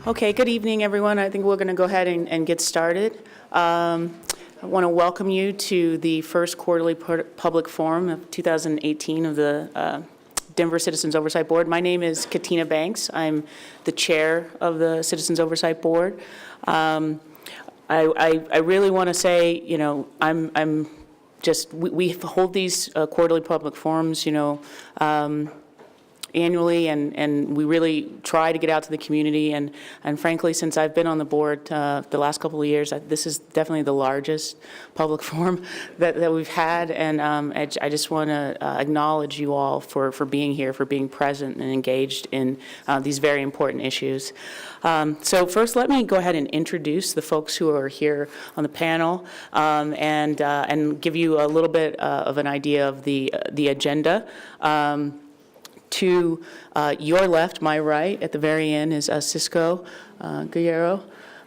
Okay, good evening, everyone. I think we're going to go ahead and get started. I want to welcome you to the first quarterly public forum of 2018 of the Denver Citizens Oversight Board. My name is Katina Banks. I'm the chair of the Citizens Oversight Board. I really want to say, you know, we hold these quarterly public forums, you know, annually, and we really try to get out to the community, and frankly, since I've been on the board the last couple of years, this is definitely the largest public forum that we've had, and I just want to acknowledge you all for being here, for being present and engaged in these very important issues. So first, let me go ahead and introduce the folks who are here on the panel, and give you a little bit of an idea of the agenda. To your left, my right, at the very end is Cisco Guerrero,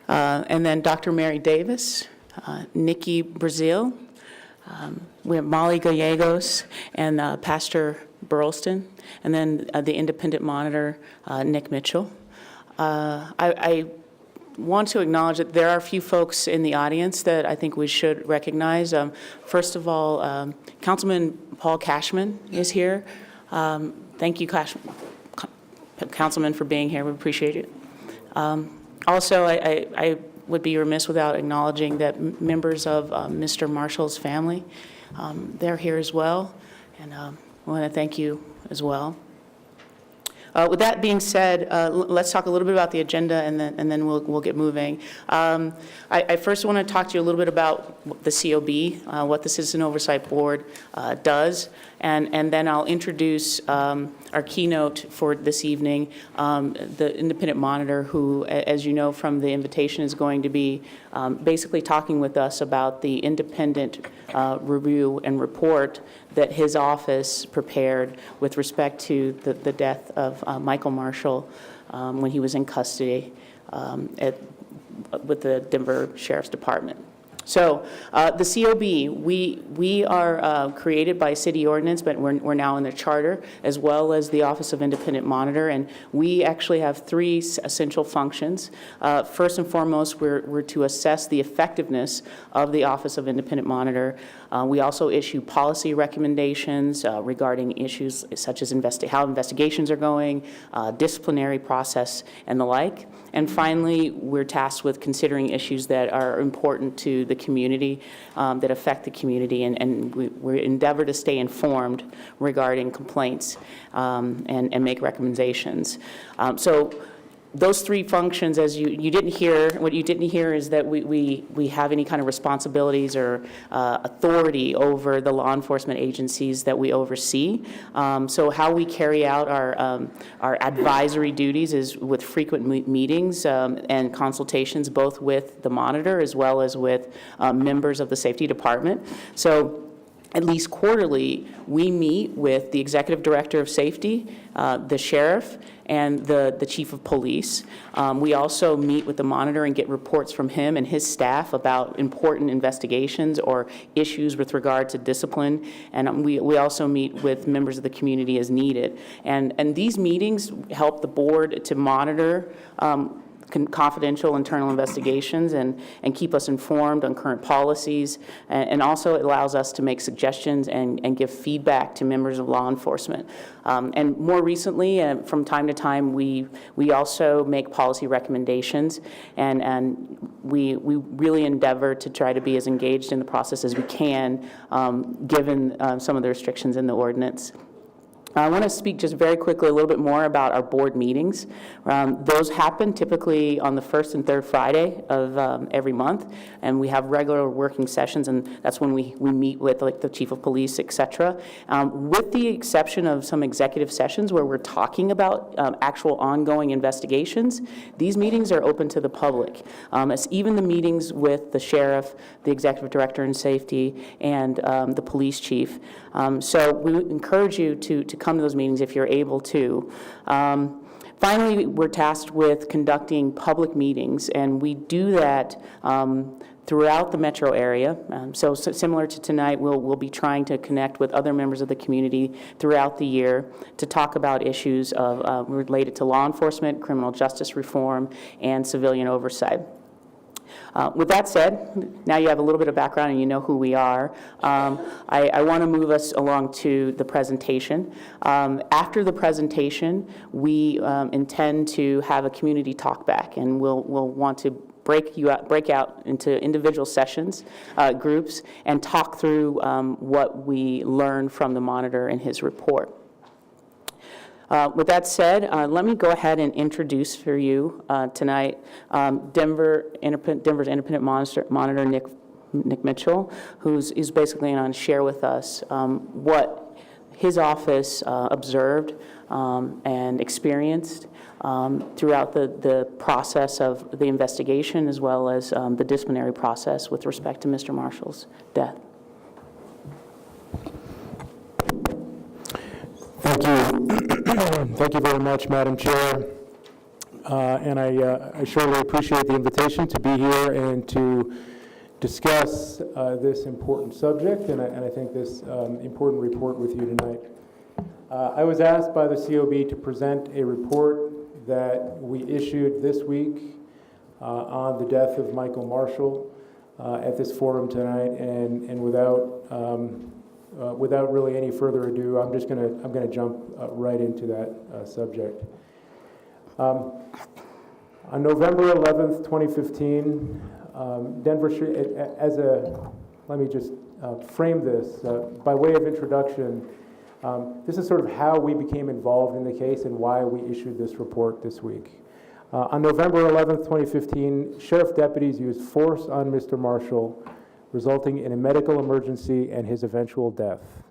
and then Dr. Mary Davis, Nikki Brazil, we have Molly Gallegos, and Pastor Burlston, and then the independent monitor, Nick Mitchell. I want to acknowledge that there are a few folks in the audience that I think we should recognize. First of all, Councilman Paul Cashman is here. Thank you, Councilman, for being here. We appreciate it. Also, I would be remiss without acknowledging that members of Mr. Marshall's family, they're here as well, and I want to thank you as well. With that being said, let's talk a little bit about the agenda, and then we'll get moving. I first want to talk to you a little bit about the COB, what the Citizen Oversight Board does, and then I'll introduce our keynote for this evening, the independent monitor, who, as you know from the invitation, is going to be basically talking with us about the independent review and report that his office prepared with respect to the death of Michael Marshall when he was in custody with the Denver Sheriff's Department. So the COB, we are created by city ordinance, but we're now in the charter, as well as the Office of Independent Monitor, and we actually have three essential functions. First and foremost, we're to assess the effectiveness of the Office of Independent Monitor. We also issue policy recommendations regarding issues such as how investigations are going, disciplinary process, and the like. And finally, we're tasked with considering issues that are important to the community, that affect the community, and we endeavor to stay informed regarding complaints and make recommendations. So those three functions, as you didn't hear, what you didn't hear is that we have any kind of responsibilities or authority over the law enforcement agencies that we oversee. So how we carry out our advisory duties is with frequent meetings and consultations, both with the monitor as well as with members of the safety department. So at least quarterly, we meet with the executive director of safety, the sheriff, and the chief of police. We also meet with the monitor and get reports from him and his staff about important investigations or issues with regard to discipline. And we also meet with members of the community as needed. And these meetings help the board to monitor confidential internal investigations and keep us informed on current policies, and also it allows us to make suggestions and give feedback to members of law enforcement. And more recently, from time to time, we also make policy recommendations, and we really endeavor to try to be as engaged in the process as we can, given some of the restrictions in the ordinance. I want to speak just very quickly a little bit more about our board meetings. Those happen typically on the first and third Friday of every month, and we have regular working sessions, and that's when we meet with like the chief of police, et cetera. With the exception of some executive sessions where we're talking about actual ongoing investigations, these meetings are open to the public. As even the meetings with the sheriff, the executive director in safety, and the police chief. So we encourage you to come to those meetings if you're able to. Finally, we're tasked with conducting public meetings, and we do that throughout the metro area. So similar to tonight, we'll be trying to connect with other members of the community throughout the year to talk about issues related to law enforcement, criminal justice reform, and civilian oversight. With that said, now you have a little bit of background and you know who we are. I want to move us along to the presentation. After the presentation, we intend to have a community talk back, and we'll want to break out into individual sessions, groups, and talk through what we learned from the monitor in his report. With that said, let me go ahead and introduce for you tonight Denver's independent monitor, Nick Mitchell, who's basically going to share with us what his office observed and experienced throughout the process of the investigation, as well as the disciplinary process with respect to Mr. Marshall's death. Thank you. Thank you very much, Madam Chair. And I surely appreciate the invitation to be here and to discuss this important subject, and I think this important report with you tonight. I was asked by the COB to present a report that we issued this week on the death of Michael Marshall at this forum tonight, and without really any further ado, I'm gonna jump right into that subject. On November 11th, 2015, let me just frame this by way of introduction. This is sort of how we became involved in the case and why we issued this report this week. On November 11th, 2015, sheriff deputies used force on Mr. Marshall, resulting in a medical emergency and his eventual death.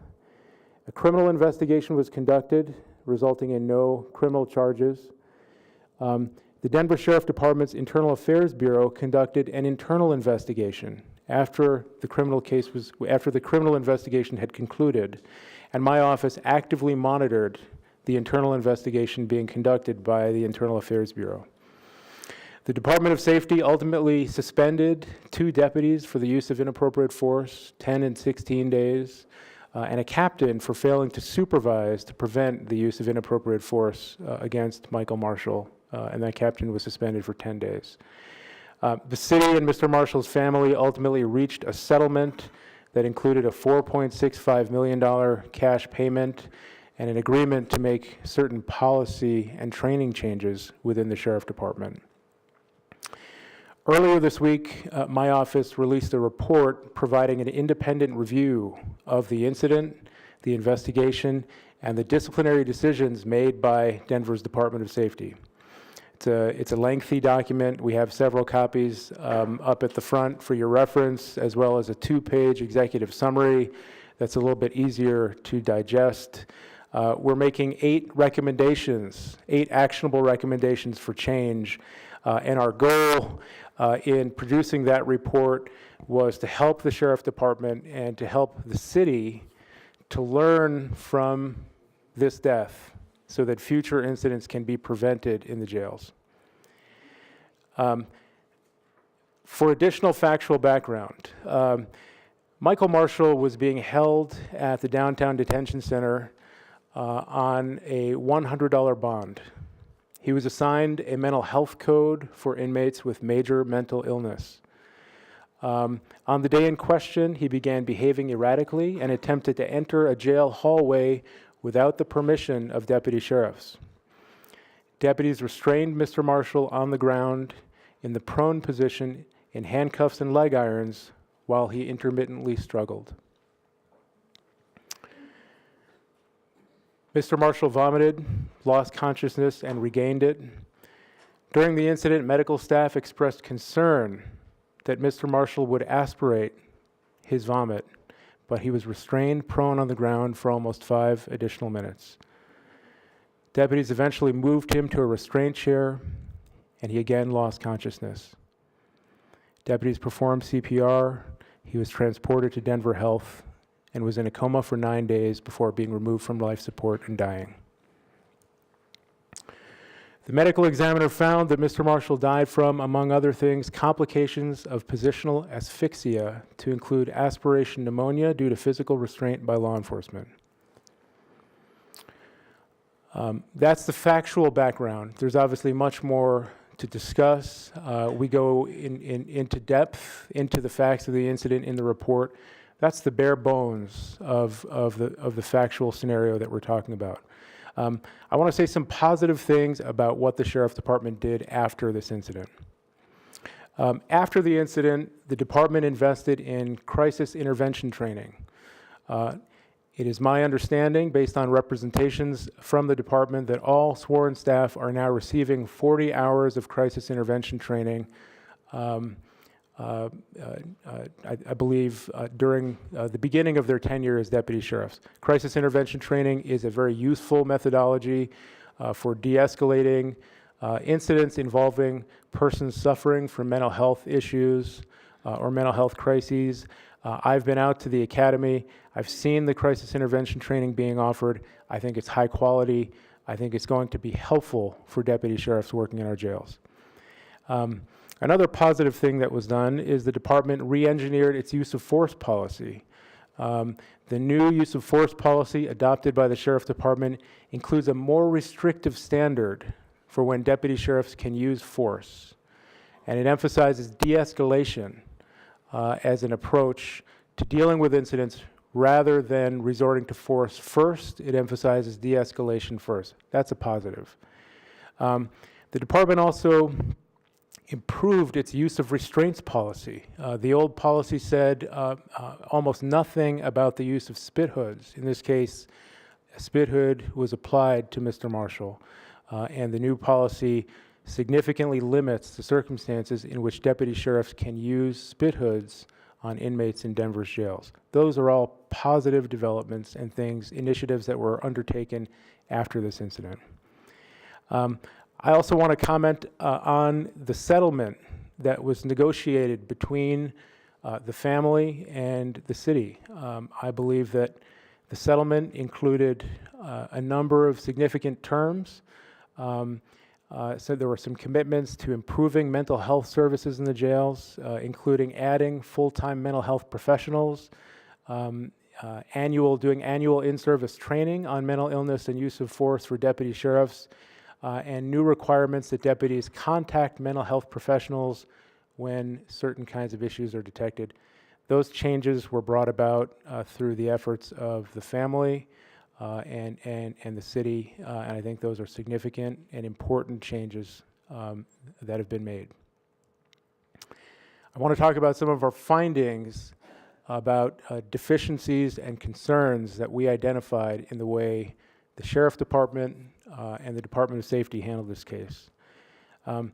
A criminal investigation was conducted, resulting in no criminal charges. The Denver Sheriff Department's Internal Affairs Bureau conducted an internal investigation after the criminal investigation had concluded, and my office actively monitored the internal investigation being conducted by the Internal Affairs Bureau. The Department of Safety ultimately suspended 2 deputies for the use of inappropriate force, 10 and 16 days, and a captain for failing to supervise to prevent the use of inappropriate force against Michael Marshall, and that captain was suspended for 10 days. The city and Mr. Marshall's family ultimately reached a settlement that included a $4.65 million cash payment and an agreement to make certain policy and training changes within the Sheriff Department. Earlier this week, my office released a report providing an independent review of the incident, the investigation, and the disciplinary decisions made by Denver's Department of Safety. It's a lengthy document. We have several copies up at the front for your reference, as well as a 2-page executive summary that's a little bit easier to digest. We're making 8 actionable recommendations for change, and our goal in producing that report was to help the Sheriff Department and to help the city to learn from this death so that future incidents can be prevented in the jails. For additional factual background, Michael Marshall was being held at the Downtown Detention Center on a $100 bond. He was assigned a mental health code for inmates with major mental illness. On the day in question, he began behaving erratically and attempted to enter a jail hallway without the permission of deputy sheriffs. Deputies restrained Mr. Marshall on the ground in the prone position in handcuffs and leg irons while he intermittently struggled. Mr. Marshall vomited, lost consciousness, and regained it. During the incident, medical staff expressed concern that Mr. Marshall would aspirate his vomit, but he was restrained prone on the ground for almost 5 additional minutes. Deputies eventually moved him to a restraint chair, and he again lost consciousness. Deputies performed CPR. He was transported to Denver Health and was in a coma for 9 days before being removed from life support and dying. The medical examiner found that Mr. Marshall died from, among other things, complications of positional asphyxia, to include aspiration pneumonia due to physical restraint by law enforcement. That's the factual background. There's obviously much more to discuss. We go into depth into the facts of the incident in the report. That's the bare bones of the factual scenario that we're talking about. I want to say some positive things about what the Sheriff's Department did after this incident. After the incident, the department invested in crisis intervention training. It is my understanding, based on representations from the department, that all sworn staff are now receiving 40 hours of crisis intervention training, I believe during the beginning of their tenure as deputy sheriffs. Crisis intervention training is a very useful methodology for de-escalating incidents involving persons suffering from mental health issues or mental health crises. I've been out to the academy. I've seen the crisis intervention training being offered. I think it's high quality. I think it's going to be helpful for deputy sheriffs working in our jails. Another positive thing that was done is the department re-engineered its use of force policy. The new use of force policy adopted by the Sheriff's Department includes a more restrictive standard for when deputy sheriffs can use force. And it emphasizes de-escalation as an approach to dealing with incidents rather than resorting to force first. It emphasizes de-escalation first. That's a positive. The department also improved its use of restraints policy. The old policy said almost nothing about the use of spit hoods. In this case, a spit hood was applied to Mr. Marshall, and the new policy significantly limits the circumstances in which deputy sheriffs can use spit hoods on inmates in Denver's jails. Those are all positive developments and things, initiatives that were undertaken after this incident. I also want to comment on the settlement that was negotiated between the family and the city. I believe that the settlement included a number of significant terms. So there were some commitments to improving mental health services in the jails, including adding full-time mental health professionals, doing annual in-service training on mental illness and use of force for deputy sheriffs, and new requirements that deputies contact mental health professionals when certain kinds of issues are detected. Those changes were brought about through the efforts of the family and the city, and I think those are significant and important changes that have been made. I want to talk about some of our findings about deficiencies and concerns that we identified in the way the Sheriff's Department and the Department of Safety handled this case. The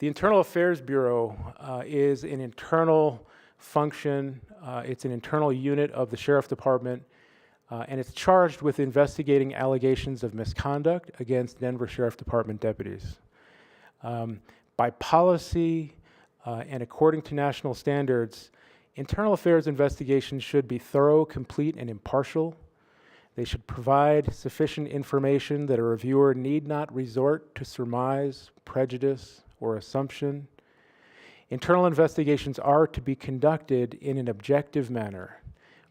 Internal Affairs Bureau is an internal function. It's an internal unit of the Sheriff's Department, and it's charged with investigating allegations of misconduct against Denver Sheriff's Department deputies. By policy and according to national standards, internal affairs investigations should be thorough, complete, and impartial. They should provide sufficient information that a reviewer need not resort to surmise, prejudice, or assumption. Internal investigations are to be conducted in an objective manner,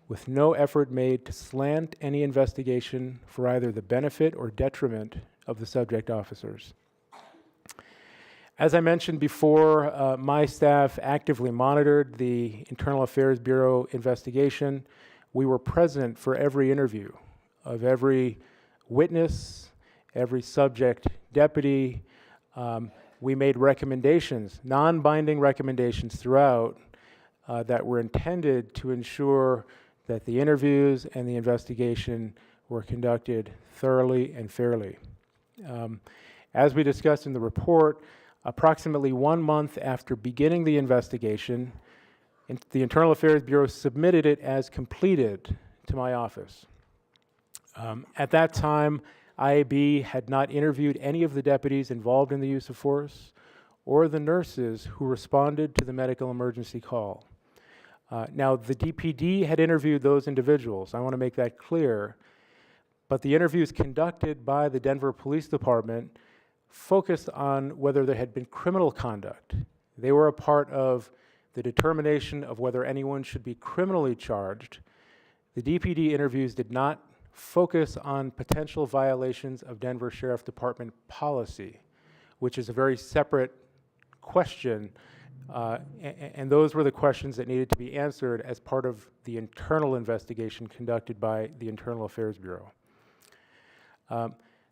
with no effort made to slant any investigation for either the benefit or detriment of the subject officers. As I mentioned before, my staff actively monitored the Internal Affairs Bureau investigation. We were present for every interview of every witness, every subject deputy. We made recommendations, non-binding recommendations throughout that were intended to ensure that the interviews and the investigation were conducted thoroughly and fairly. As we discussed in the report, approximately 1 month after beginning the investigation, the Internal Affairs Bureau submitted it as completed to my office. At that time, IAB had not interviewed any of the deputies involved in the use of force or the nurses who responded to the medical emergency call. Now, the DPD had interviewed those individuals. I want to make that clear. But the interviews conducted by the Denver Police Department focused on whether there had been criminal conduct. They were a part of the determination of whether anyone should be criminally charged. The DPD interviews did not focus on potential violations of Denver Sheriff Department policy, which is a very separate question, and those were the questions that needed to be answered as part of the internal investigation conducted by the Internal Affairs Bureau.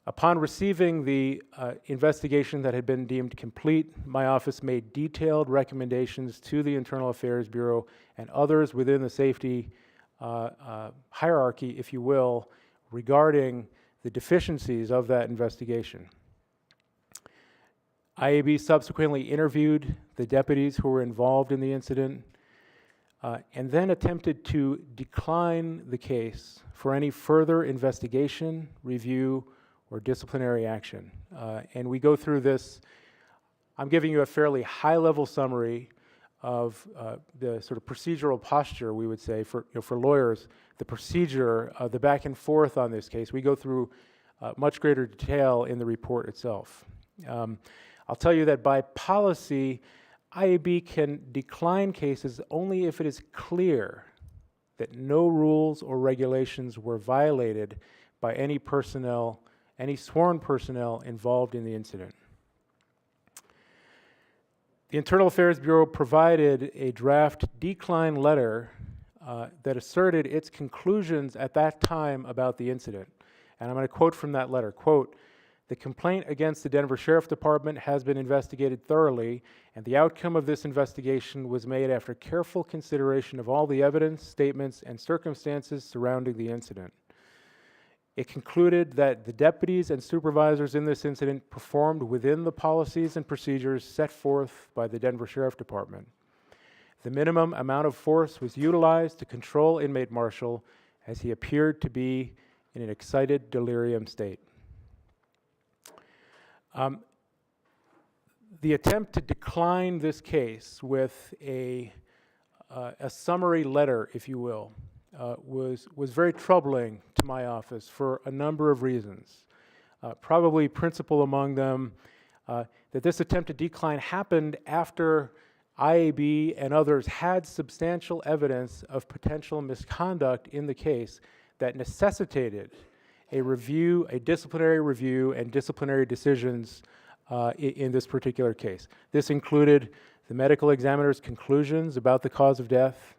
Upon receiving the investigation that had been deemed complete, my office made detailed recommendations to the Internal Affairs Bureau and others within the safety hierarchy, if you will, regarding the deficiencies of that investigation. IAB subsequently interviewed the deputies who were involved in the incident and then attempted to decline the case for any further investigation, review, or disciplinary action. And we go through this. I'm giving you a fairly high-level summary of the sort of procedural posture, we would say, for lawyers, the procedure, the back and forth on this case. We go through much greater detail in the report itself. I'll tell you that by policy, IAB can decline cases only if it is clear that no rules or regulations were violated by any personnel, any sworn personnel involved in the incident. The Internal Affairs Bureau provided a draft decline letter that asserted its conclusions at that time about the incident. And I'm going to quote from that letter, quote, "The complaint against the Denver Sheriff Department has been investigated thoroughly, and the outcome of this investigation was made after careful consideration of all the evidence, statements, and circumstances surrounding the incident. It concluded that the deputies and supervisors in this incident performed within the policies and procedures set forth by the Denver Sheriff Department. The minimum amount of force was utilized to control inmate Marshall as he appeared to be in an excited delirium state." The attempt to decline this case with a summary letter, if you will, was very troubling to my office for a number of reasons. Probably principal among them, that this attempt to decline happened after IAB and others had substantial evidence of potential misconduct in the case that necessitated a review, a disciplinary review, and disciplinary decisions in this particular case. This included the medical examiner's conclusions about the cause of death.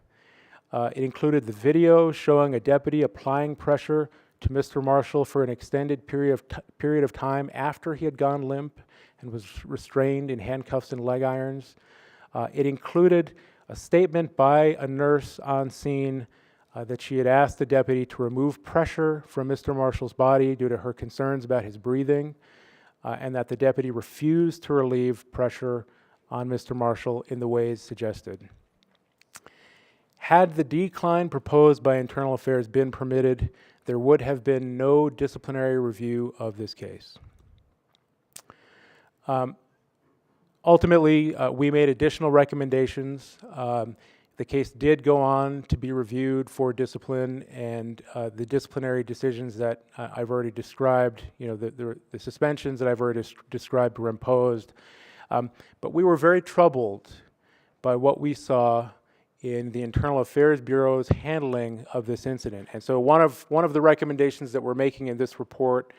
It included the video showing a deputy applying pressure to Mr. Marshall for an extended period of time after he had gone limp and was restrained in handcuffs and leg irons. It included a statement by a nurse on scene that she had asked the deputy to remove pressure from Mr. Marshall's body due to her concerns about his breathing, and that the deputy refused to relieve pressure on Mr. Marshall in the ways suggested. Had the decline proposed by Internal Affairs been permitted, there would have been no disciplinary review of this case. Ultimately, we made additional recommendations. The case did go on to be reviewed for discipline, and the disciplinary decisions that I've already described, the suspensions that I've already described were imposed. But we were very troubled by what we saw in the Internal Affairs Bureau's handling of this incident. And so one of the recommendations that we're making in this report,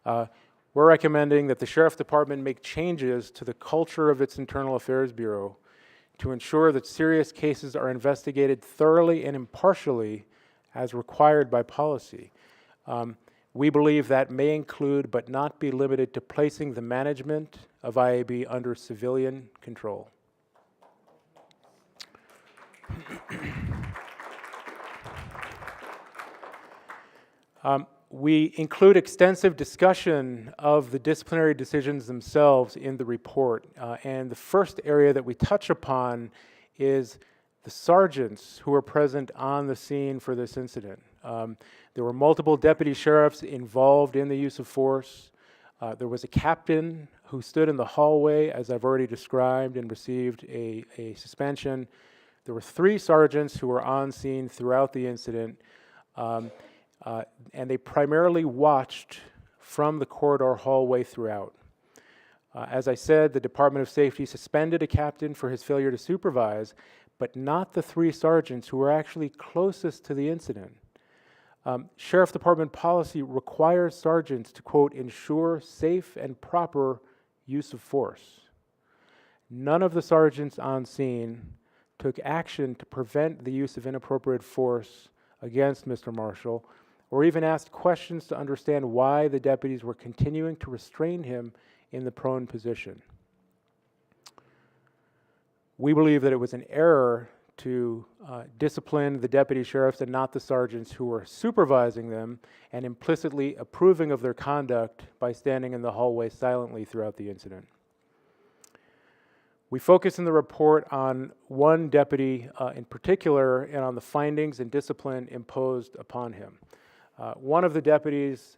we're recommending that the Sheriff's Department make changes to the culture of its Internal Affairs Bureau to ensure that serious cases are investigated thoroughly and impartially as required by policy. We believe that may include, but not be limited to, placing the management of IAB under civilian control. We include extensive discussion of the disciplinary decisions themselves in the report. And the first area that we touch upon is the sergeants who were present on the scene for this incident. There were multiple deputy sheriffs involved in the use of force. There was a captain who stood in the hallway, as I've already described, and received a suspension. There were 3 sergeants who were on scene throughout the incident. And they primarily watched from the corridor hallway throughout. As I said, the Department of Safety suspended a captain for his failure to supervise, but not the 3 sergeants who were actually closest to the incident. Sheriff Department policy requires sergeants to, quote, ensure safe and proper use of force. None of the sergeants on scene took action to prevent the use of inappropriate force against Mr. Marshall, or even asked questions to understand why the deputies were continuing to restrain him in the prone position. We believe that it was an error to discipline the deputy sheriffs and not the sergeants who were supervising them and implicitly approving of their conduct by standing in the hallway silently throughout the incident. We focus in the report on one deputy in particular and on the findings and discipline imposed upon him. One of the deputies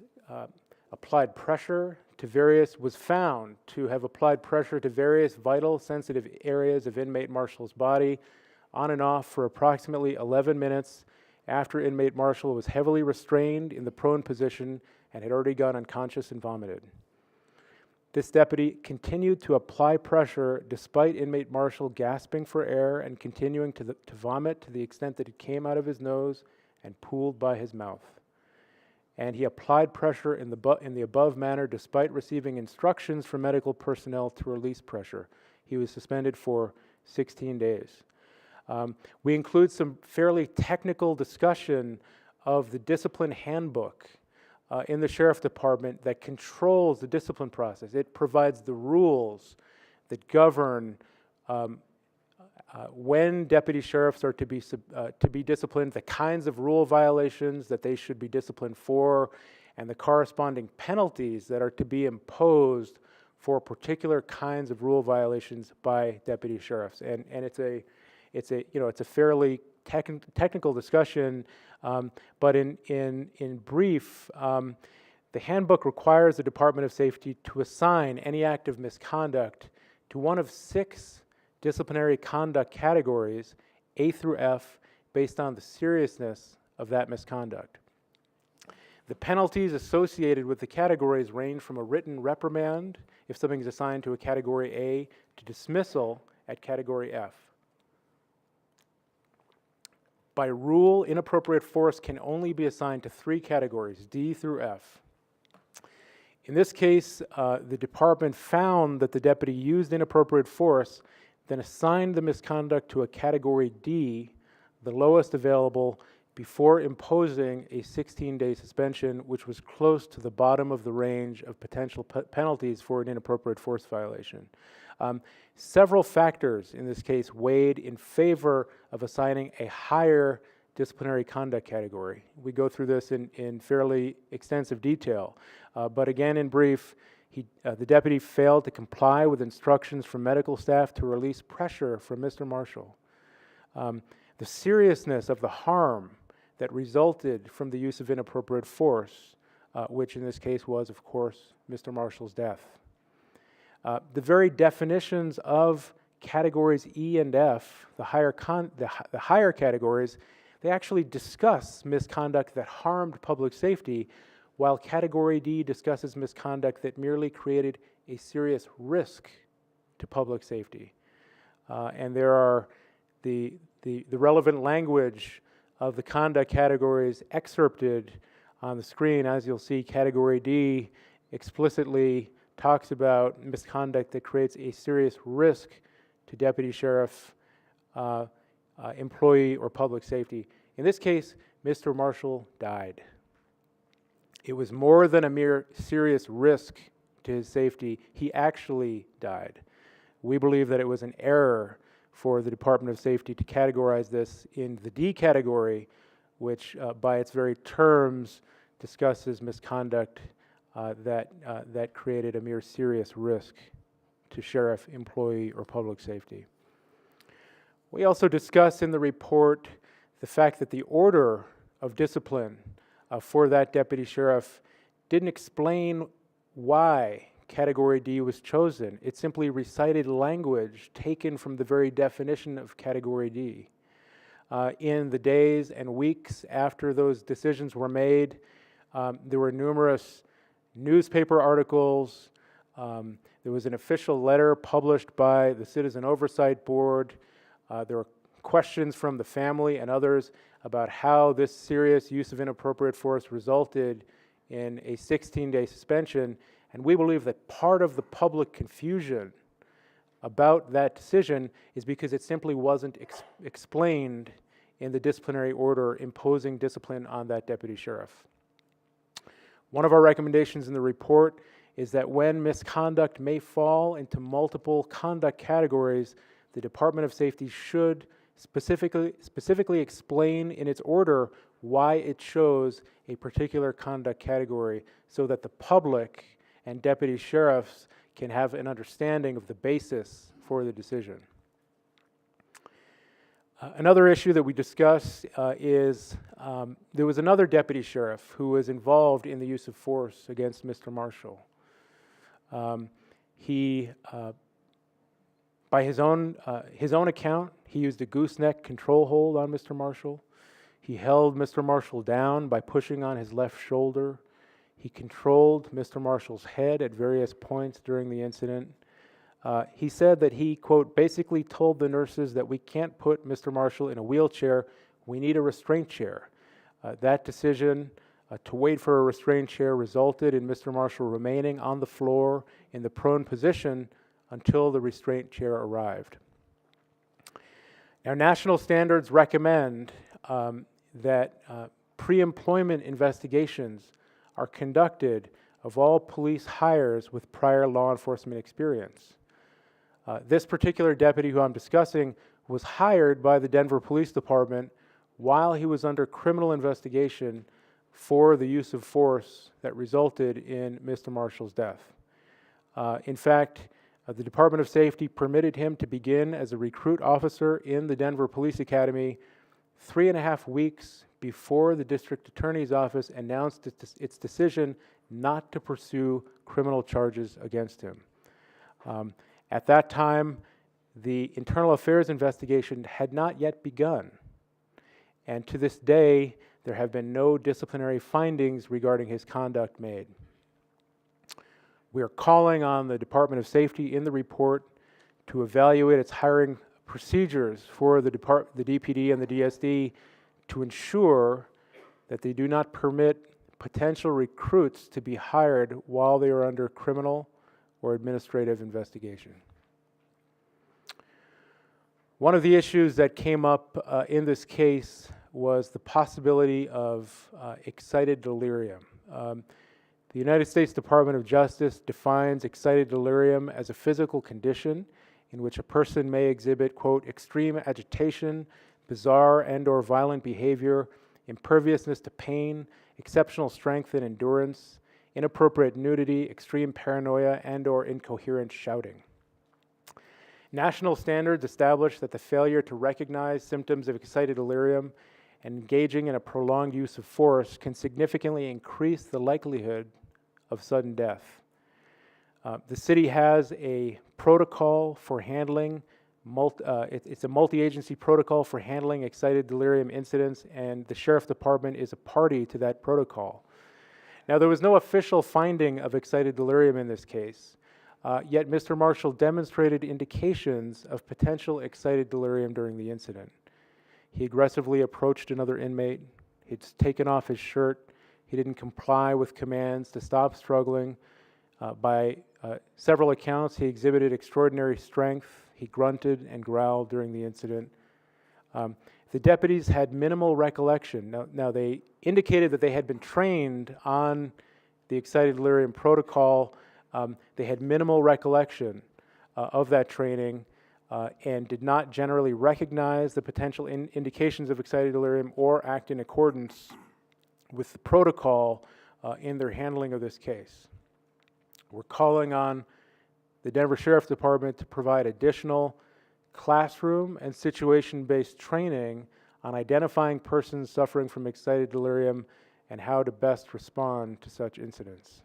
was found to have applied pressure to various vital, sensitive areas of inmate Marshall's body on and off for approximately 11 minutes after inmate Marshall was heavily restrained in the prone position and had already gone unconscious and vomited. This deputy continued to apply pressure despite inmate Marshall gasping for air and continuing to vomit to the extent that it came out of his nose and pooled by his mouth. And he applied pressure in the above manner despite receiving instructions from medical personnel to release pressure. He was suspended for 16 days. We include some fairly technical discussion of the discipline handbook in the Sheriff Department that controls the discipline process. It provides the rules that govern when deputy sheriffs are to be disciplined, the kinds of rule violations that they should be disciplined for, and the corresponding penalties that are to be imposed for particular kinds of rule violations by deputy sheriffs. And it's a fairly technical discussion, but in brief, the handbook requires the Department of Safety to assign any act of misconduct to one of 6 disciplinary conduct categories, A through F, based on the seriousness of that misconduct. The penalties associated with the categories range from a written reprimand, if something is assigned to a category A, to dismissal at category F. By rule, inappropriate force can only be assigned to 3 categories, D through F. In this case, the department found that the deputy used inappropriate force, then assigned the misconduct to a category D, the lowest available, before imposing a 16-day suspension, which was close to the bottom of the range of potential penalties for an inappropriate force violation. Several factors in this case weighed in favor of assigning a higher disciplinary conduct category. We go through this in fairly extensive detail, but again, in brief, the deputy failed to comply with instructions from medical staff to release pressure from Mr. Marshall. The seriousness of the harm that resulted from the use of inappropriate force, which in this case was, of course, Mr. Marshall's death. The very definitions of categories E and F, the higher categories, they actually discuss misconduct that harmed public safety, while category D discusses misconduct that merely created a serious risk to public safety. And there are the relevant language of the conduct categories excerpted on the screen. As you'll see, category D explicitly talks about misconduct that creates a serious risk to deputy sheriff, employee, or public safety. In this case, Mr. Marshall died. It was more than a mere serious risk to his safety. He actually died. We believe that it was an error for the Department of Safety to categorize this in the D category, which by its very terms discusses misconduct that created a mere serious risk to sheriff, employee, or public safety. We also discuss in the report the fact that the order of discipline for that deputy sheriff didn't explain why Category D was chosen. It simply recited language taken from the very definition of Category D. In the days and weeks after those decisions were made, there were numerous newspaper articles. There was an official letter published by the Citizen Oversight Board. There were questions from the family and others about how this serious use of inappropriate force resulted in a 16-day suspension. And we believe that part of the public confusion about that decision is because it simply wasn't explained in the disciplinary order imposing discipline on that deputy sheriff. One of our recommendations in the report is that when misconduct may fall into multiple conduct categories, the Department of Safety should specifically explain in its order why it chose a particular conduct category so that the public and deputy sheriffs can have an understanding of the basis for the decision. Another issue that we discuss is there was another deputy sheriff who was involved in the use of force against Mr. Marshall. By his own account, he used a gooseneck control hold on Mr. Marshall. He held Mr. Marshall down by pushing on his left shoulder. He controlled Mr. Marshall's head at various points during the incident. He said that he, quote, basically told the nurses that we can't put Mr. Marshall in a wheelchair, we need a restraint chair. That decision to wait for a restraint chair resulted in Mr. Marshall remaining on the floor in the prone position until the restraint chair arrived. Now, national standards recommend that pre-employment investigations are conducted of all police hires with prior law enforcement experience. This particular deputy who I'm discussing was hired by the Denver Police Department while he was under criminal investigation for the use of force that resulted in Mr. Marshall's death. In fact, the Department of Safety permitted him to begin as a recruit officer in the Denver Police Academy 3.5 weeks before the district attorney's office announced its decision not to pursue criminal charges against him. At that time, the internal affairs investigation had not yet begun, and to this day, there have been no disciplinary findings regarding his conduct made. We are calling on the Department of Safety in the report to evaluate its hiring procedures for the DPD and the DSD to ensure that they do not permit potential recruits to be hired while they are under criminal or administrative investigation. One of the issues that came up in this case was the possibility of excited delirium. The United States Department of Justice defines excited delirium as a physical condition in which a person may exhibit, quote, extreme agitation, bizarre and or violent behavior, imperviousness to pain, exceptional strength and endurance, inappropriate nudity, extreme paranoia, and or incoherent shouting. National standards establish that the failure to recognize symptoms of excited delirium and engaging in a prolonged use of force can significantly increase the likelihood of sudden death. The city has a protocol for handling, it's a multi-agency protocol for handling excited delirium incidents, and the Sheriff's Department is a party to that protocol. Now, there was no official finding of excited delirium in this case, yet Mr. Marshall demonstrated indications of potential excited delirium during the incident. He aggressively approached another inmate. He'd taken off his shirt. He didn't comply with commands to stop struggling. By several accounts, he exhibited extraordinary strength. He grunted and growled during the incident. The deputies had minimal recollection. Now, they indicated that they had been trained on the excited delirium protocol. They had minimal recollection of that training and did not generally recognize the potential indications of excited delirium or act in accordance with the protocol in their handling of this case. We're calling on the Denver Sheriff's Department to provide additional classroom and situation-based training on identifying persons suffering from excited delirium and how to best respond to such incidents.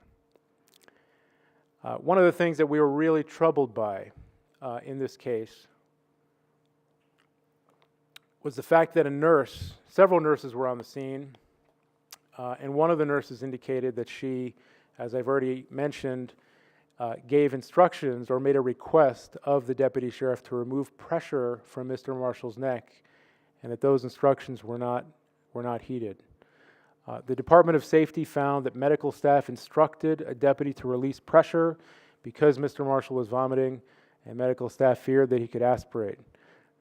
One of the things that we were really troubled by in this case was the fact that several nurses were on the scene, and one of the nurses indicated that she, as I've already mentioned, gave instructions or made a request of the deputy sheriff to remove pressure from Mr. Marshall's neck, and that those instructions were not heeded. The Department of Safety found that medical staff instructed a deputy to release pressure because Mr. Marshall was vomiting, and medical staff feared that he could aspirate.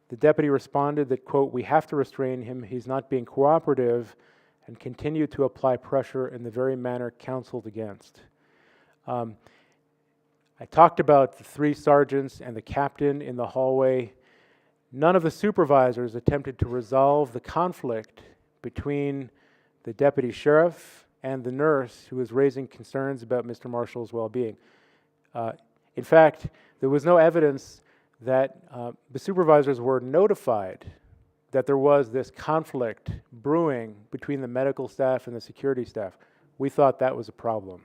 The deputy responded that, quote, "We have to restrain him, he's not being cooperative," and continued to apply pressure in the very manner counseled against. I talked about the 3 sergeants and the captain in the hallway. None of the supervisors attempted to resolve the conflict between the deputy sheriff and the nurse who was raising concerns about Mr. Marshall's well-being. In fact, there was no evidence that the supervisors were notified that there was this conflict brewing between the medical staff and the security staff. We thought that was a problem.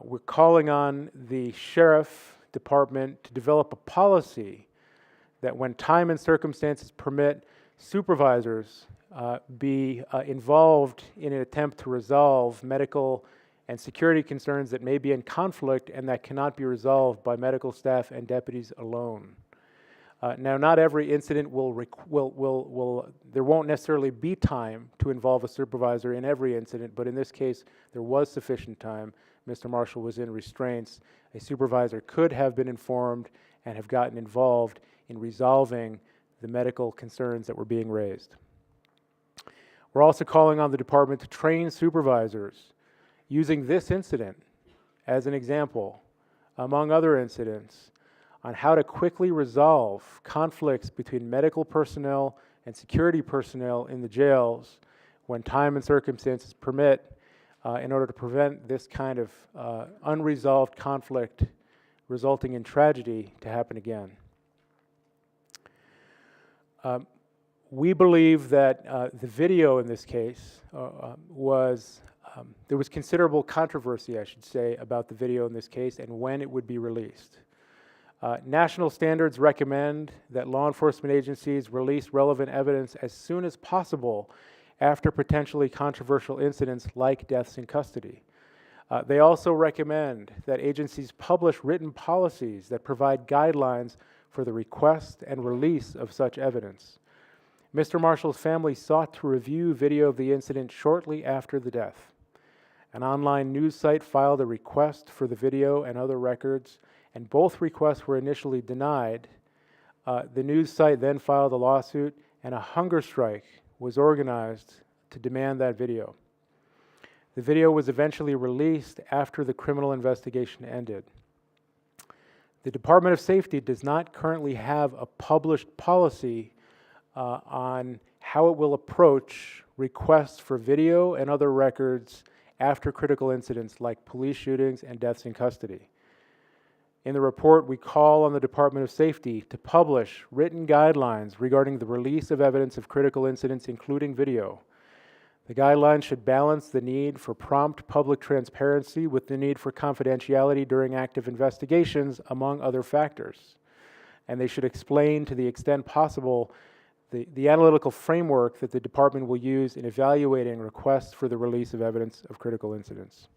We're calling on the sheriff department to develop a policy that when time and circumstances permit, supervisors be involved in an attempt to resolve medical and security concerns that may be in conflict and that cannot be resolved by medical staff and deputies alone. Now, not every incident there won't necessarily be time to involve a supervisor in every incident, but in this case, there was sufficient time. Mr. Marshall was in restraints. A supervisor could have been informed and have gotten involved in resolving the medical concerns that were being raised. We're also calling on the department to train supervisors using this incident as an example, among other incidents, on how to quickly resolve conflicts between medical personnel and security personnel in the jails when time and circumstances permit, in order to prevent this kind of unresolved conflict resulting in tragedy to happen again. We believe that the video in this case there was considerable controversy, I should say, about the video in this case and when it would be released. National standards recommend that law enforcement agencies release relevant evidence as soon as possible after potentially controversial incidents like deaths in custody. They also recommend that agencies publish written policies that provide guidelines for the request and release of such evidence. Mr. Marshall's family sought to review video of the incident shortly after the death. An online news site filed a request for the video and other records, and both requests were initially denied. The news site then filed a lawsuit, and a hunger strike was organized to demand that video. The video was eventually released after the criminal investigation ended. The Department of Safety does not currently have a published policy on how it will approach requests for video and other records after critical incidents like police shootings and deaths in custody. In the report, we call on the Department of Safety to publish written guidelines regarding the release of evidence of critical incidents, including video. The guidelines should balance the need for prompt public transparency with the need for confidentiality during active investigations, among other factors. And they should explain, to the extent possible, the analytical framework that the department will use in evaluating requests for the release of evidence of critical incidents.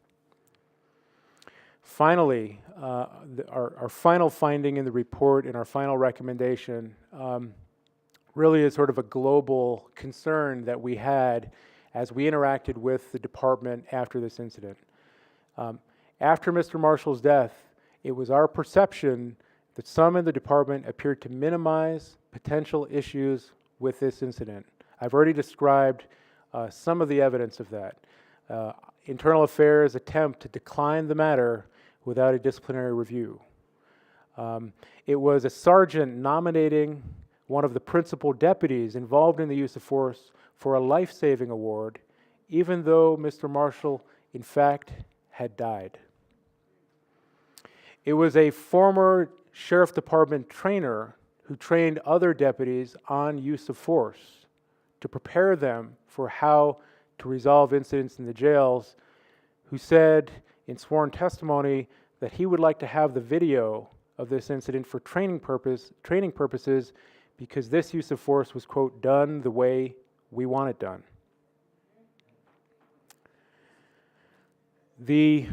Finally, our final finding in the report and our final recommendation really is sort of a global concern that we had as we interacted with the department after this incident. After Mr. Marshall's death, it was our perception that some in the department appeared to minimize potential issues with this incident. I've already described some of the evidence of that. Internal Affairs' attempt to decline the matter without a disciplinary review. It was a sergeant nominating one of the principal deputies involved in the use of force for a life-saving award even though Mr. Marshall, in fact, had died. It was a former Sheriff Department trainer who trained other deputies on use of force to prepare them for how to resolve incidents in the jails, who said in sworn testimony that he would like to have the video of this incident for training purposes because this use of force was, quote, done the way we want it done. The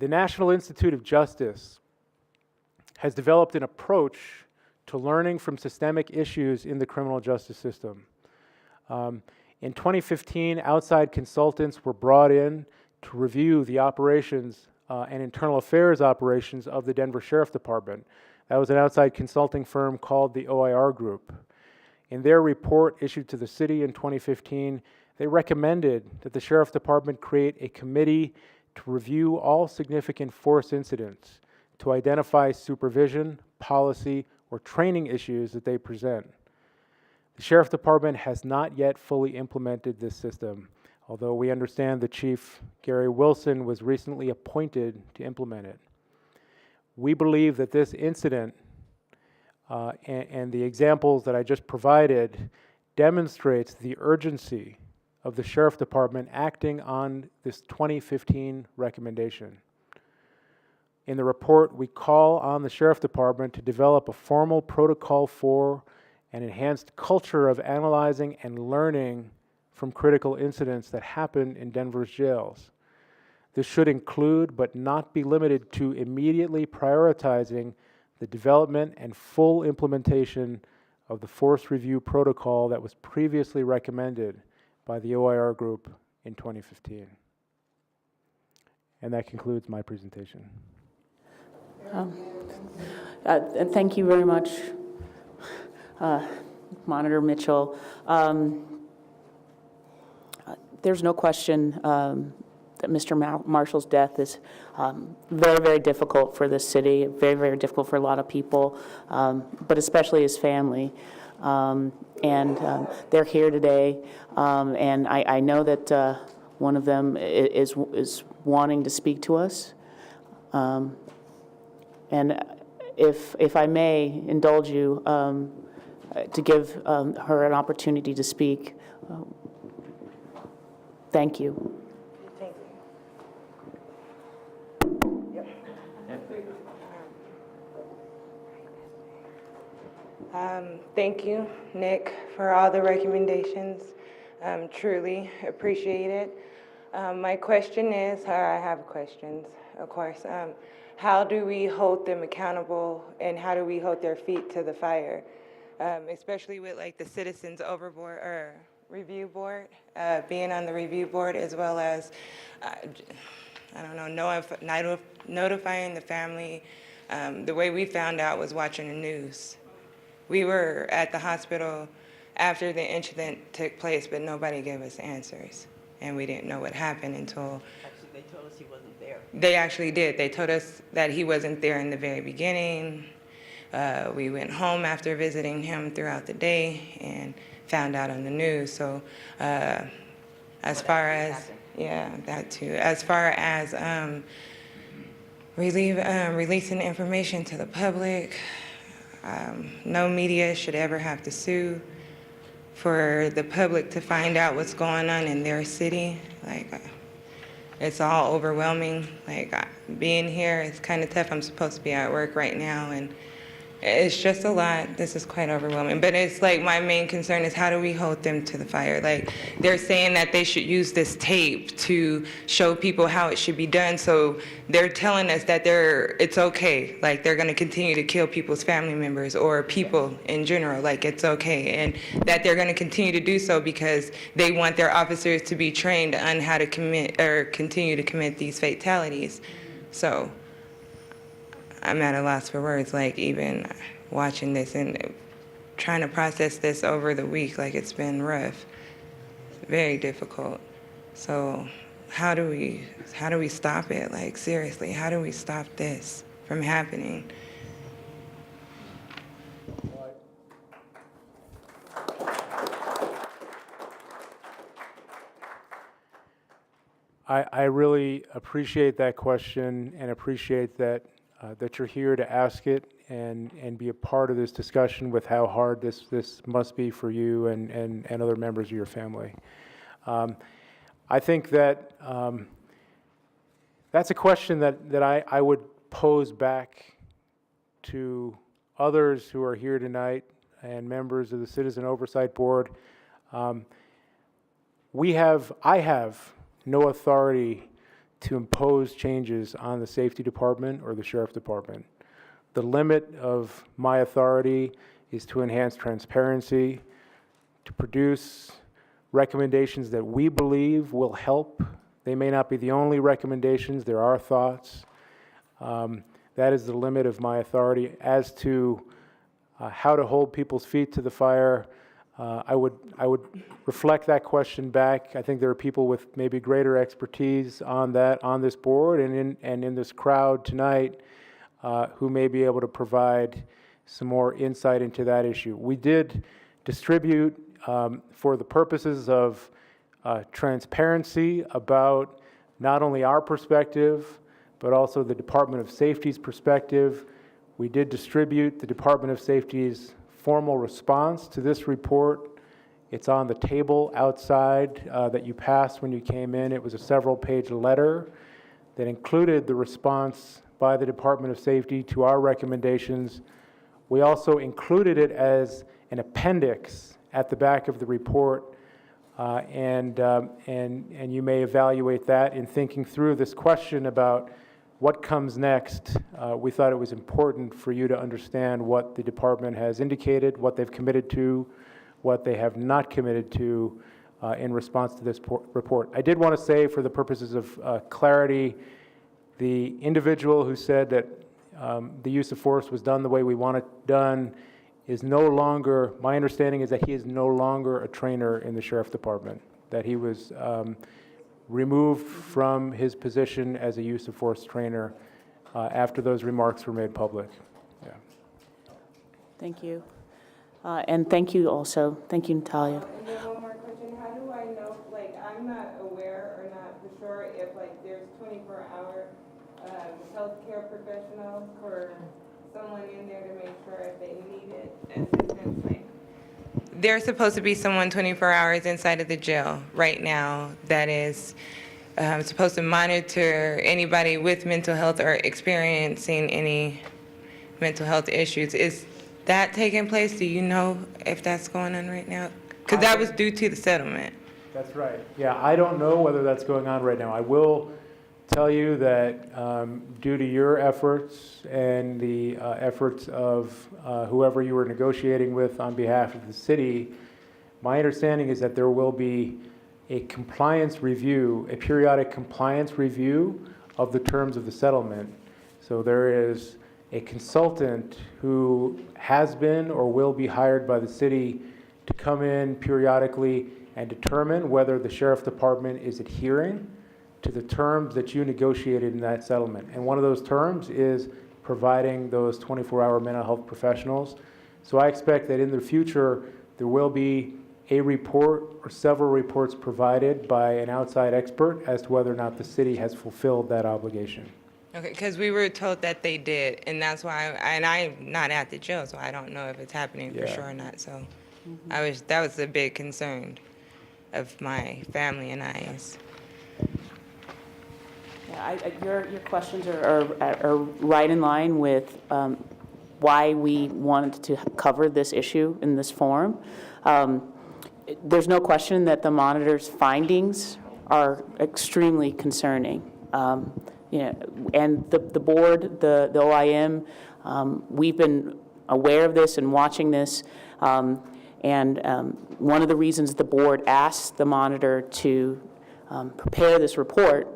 National Institute of Justice has developed an approach to learning from systemic issues in the criminal justice system. In 2015, outside consultants were brought in to review the operations and internal affairs operations of the Denver Sheriff Department. That was an outside consulting firm called the OIR Group. In their report issued to the city in 2015, they recommended that the Sheriff Department create a committee to review all significant force incidents to identify supervision, policy, or training issues that they present. The Sheriff Department has not yet fully implemented this system, although we understand the Chief, Gary Wilson, was recently appointed to implement it. We believe that this incident and the examples that I just provided demonstrates the urgency of the Sheriff Department acting on this 2015 recommendation. In the report, we call on the Sheriff Department to develop a formal protocol for an enhanced culture of analyzing and learning from critical incidents that happen in Denver's jails. This should include, but not be limited to, immediately prioritizing the development and full implementation of the force review protocol that was previously recommended by the OIR Group in 2015. And that concludes my presentation. And thank you very much, Monitor Mitchell. There's no question that Mr. Marshall's death is very, very difficult for this city, very, very difficult for a lot of people, but especially his family. They're here today, and I know that one of them is wanting to speak to us. And if I may indulge you to give her an opportunity to speak, thank you. Thank you. Thank you, Nick, for all the recommendations. Truly appreciate it. My question is, or I have questions, of course. How do we hold them accountable, and how do we hold their feet to the fire? Especially with like the Citizens Overboard or Review Board, being on the review board, as well as, I don't know, notifying the family. The way we found out was watching the news. We were at the hospital after the incident took place, but nobody gave us answers. And we didn't know what happened until... Actually, they told us he wasn't there. They actually did. They told us that he wasn't there in the very beginning. We went home after visiting him throughout the day and found out on the news. So as far as, yeah, that too. As far as releasing information to the public, no media should ever have to sue for the public to find out what's going on in their city. Like, it's all overwhelming. Like, being here, it's kind of tough. I'm supposed to be at work right now, and it's just a lot. This is quite overwhelming. But it's like my main concern is how do we hold them to the fire? Like, they're saying that they should use this tape to show people how it should be done. So they're telling us that it's okay. Like, they're going to continue to kill people's family members or people in general. Like, it's okay. And that they're going to continue to do so because they want their officers to be trained on how to commit or continue to commit these fatalities. So I'm at a loss for words, like even watching this and trying to process this over the week, like it's been rough, very difficult. So how do we stop it? Like, seriously, how do we stop this from happening? I really appreciate that question and appreciate that that you're here to ask it and be a part of this discussion with how hard this must be for you and other members of your family. I think that that's a question that I would pose back to others who are here tonight and members of the Citizen Oversight Board. I have no authority to impose changes on the Safety Department or the Sheriff Department. The limit of my authority is to enhance transparency, to produce recommendations that we believe will help. They may not be the only recommendations, there are thoughts. That is the limit of my authority. As to how to hold people's feet to the fire, I would reflect that question back. I think there are people with maybe greater expertise on that on this board and in this crowd tonight who may be able to provide some more insight into that issue. We did distribute for the purposes of transparency about not only our perspective, but also the Department of Safety's perspective. We did distribute the Department of Safety's formal response to this report. It's on the table outside that you passed when you came in. It was a several-page letter that included the response by the Department of Safety to our recommendations. We also included it as an appendix at the back of the report, and you may evaluate that in thinking through this question about what comes next. We thought it was important for you to understand what the department has indicated, what they've committed to, what they have not committed to in response to this report. I did want to say, for the purposes of clarity, the individual who said that the use of force was done the way we want it done is no longer, my understanding is that he is no longer a trainer in the Sheriff Department, that he was removed from his position as a use of force trainer after those remarks were made public. Yeah. Thank you. And thank you also. Thank you, Natalia. And then one more question, how do I know, like, I'm not aware or not for sure if, like, there's 24-hour healthcare professionals for someone in there to make sure if they needed assistance, like, there's supposed to be someone 24 hours inside of the jail right now that is supposed to monitor anybody with mental health or experiencing any mental health issues. Is that taking place? Do you know if that's going on right now? Because that was due to the settlement. That's right. Yeah, I don't know whether that's going on right now. I will tell you that due to your efforts and the efforts of whoever you were negotiating with on behalf of the city, my understanding is that there will be a compliance review, a periodic compliance review of the terms of the settlement. So there is a consultant who has been or will be hired by the city to come in periodically and determine whether the Sheriff Department is adhering to the terms that you negotiated in that settlement. And one of those terms is providing those 24-hour mental health professionals. So I expect that in the future, there will be a report or several reports provided by an outside expert as to whether or not the city has fulfilled that obligation. Okay, because we were told that they did, and that's why, and I'm not at the jail, so I don't know if it's happening for Yeah. sure or not. So that was a big concern of my family and I's. Yeah, your questions are right in line with why we wanted to cover this issue in this forum. There's no question that the monitor's findings are extremely concerning. And the board, the OIM, we've been aware of this and watching this. And one of the reasons the board asked the monitor to prepare this report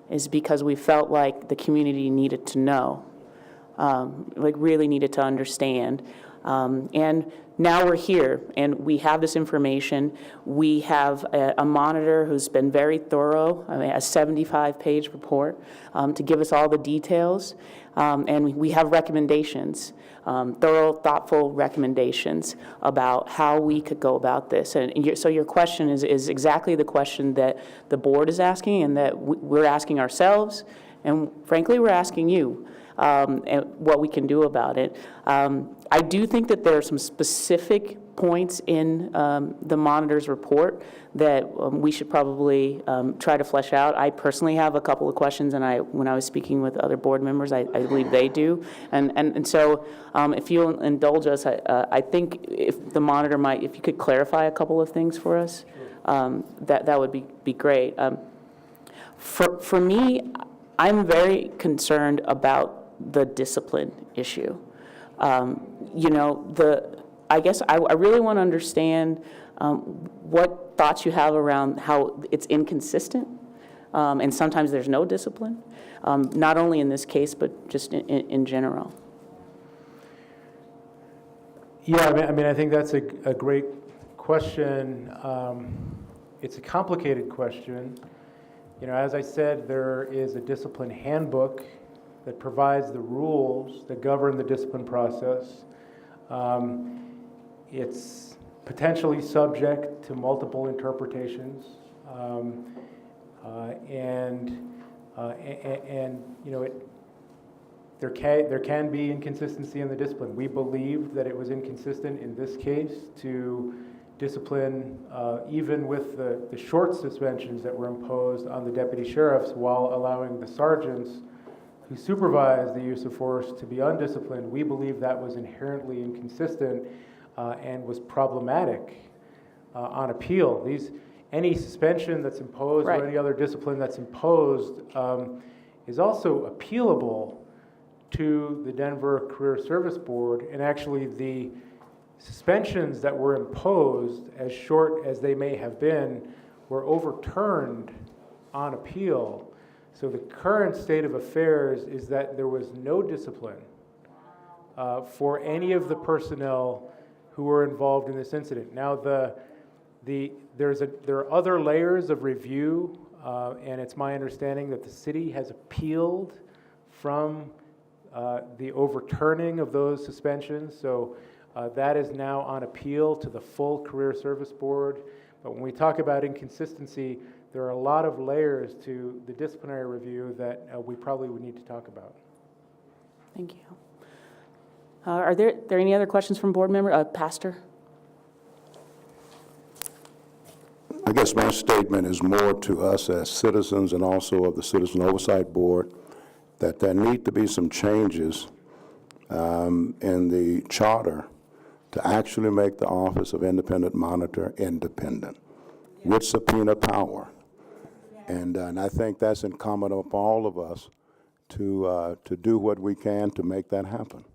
is because we felt like the community needed to know, like really needed to understand. And now we're here, and we have this information. We have a monitor who's been very thorough, a 75-page report to give us all the details. And we have recommendations, thorough, thoughtful recommendations about how we could go about this. And so your question is exactly the question that the board is asking and that we're asking ourselves, and frankly, we're asking you. And what we can do about it. I do think that there are some specific points in the monitor's report that we should probably try to flesh out. I personally have a couple of questions, and when I was speaking with other board members, I believe they do. And so if you'll indulge us, I think if the monitor if you could clarify a couple of things for us, that would be great. For me, I'm very concerned about the discipline issue. I guess I really want to understand what thoughts you have around how it's inconsistent, and sometimes there's no discipline, not only in this case, but just in general. Yeah, I think that's a great question. It's a complicated question. As I said, there is a discipline handbook that provides the rules that govern the discipline process. It's potentially subject to multiple interpretations, there can be inconsistency in the discipline. We believe that it was inconsistent in this case to discipline, even with the short suspensions that were imposed on the deputy sheriffs, while allowing the sergeants who supervised the use of force to be undisciplined. We believe that was inherently inconsistent and was problematic on appeal. Any suspension that's imposed Right. or any other discipline that's imposed is also appealable to the Denver Career Service Board, and actually the suspensions that were imposed, as short as they may have been, were overturned on appeal. So the current state of affairs is that there was no discipline for any of the personnel who were involved in this incident. Now, there are other layers of review, and it's my understanding that the city has appealed from the overturning of those suspensions. So that is now on appeal to the full Career Service Board. But when we talk about inconsistency, there are a lot of layers to the disciplinary review that we probably would need to talk about. Thank you. Are there any other questions from board member? Pastor? I guess my statement is more to us as citizens and also of the Citizen Oversight Board that there need to be some changes in the charter to actually make the Office of Independent Monitor independent with subpoena power. And I think that's incumbent upon all of us to do what we can to make that happen.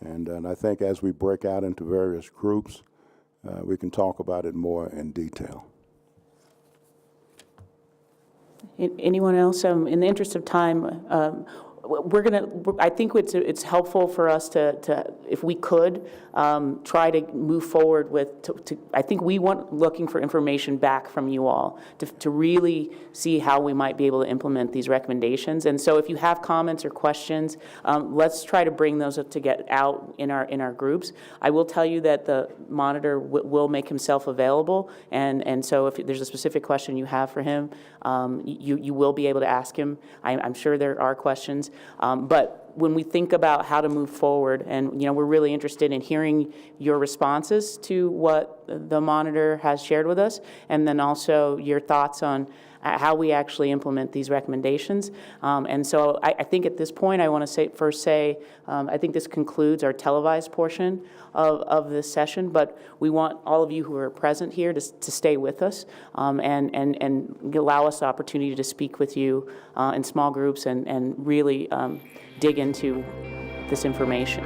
And I think as we break out into various groups, we can talk about it more in detail. Anyone else? In the interest of time, I think it's helpful for us to if we could, try to move forward with, I think we want looking for information back from you all to really see how we might be able to implement these recommendations. And so if you have comments or questions, let's try to bring those up to get out in our groups. I will tell you that the monitor will make himself available, and so if there's a specific question you have for him, you will be able to ask him. I'm sure there are questions. But when we think about how to move forward, and we're really interested in hearing your responses to what the monitor has shared with us, and then also your thoughts on how we actually implement these recommendations. And so I think at this point, I want to first say, I think this concludes our televised portion of this session, but we want all of you who are present here to stay with us and allow us the opportunity to speak with you in small groups and really dig into this information.